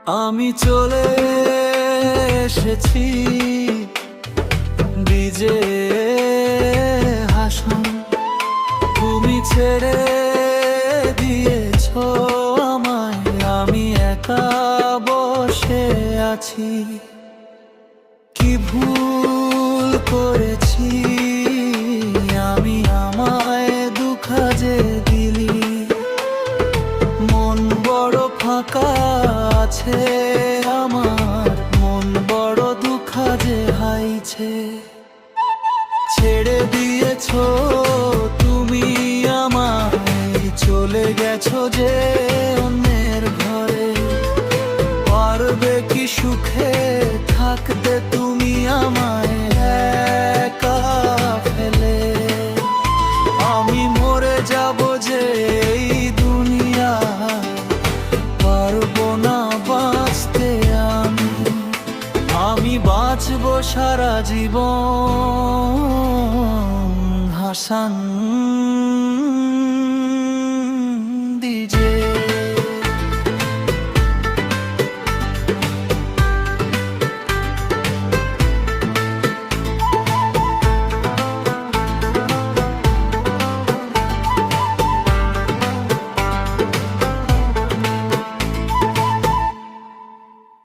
আমি চলে এসেছি বিজে হাসন, তুমি ছেড়ে দিয়েছো আমায়, আমি একা বসে আছি। কি ভুল করেছি আমি, আমায় দুঃখ যে দিলি, মন বড় ফাঁকা আছে আমার, মন বড় দুঃখ যে হাইছে। ছেড়ে দিয়েছো তুমি আমায়, চলে গেছো যে অন্যের ঘরে, পারবে কি সুখে থাকতে তুমি আমায় একা ফেলে? আমি মরে যাব যে এই দুনিয়ায়, পারবো না বাঁচতে আমি বাঁচবো সারা জীবন হাসান।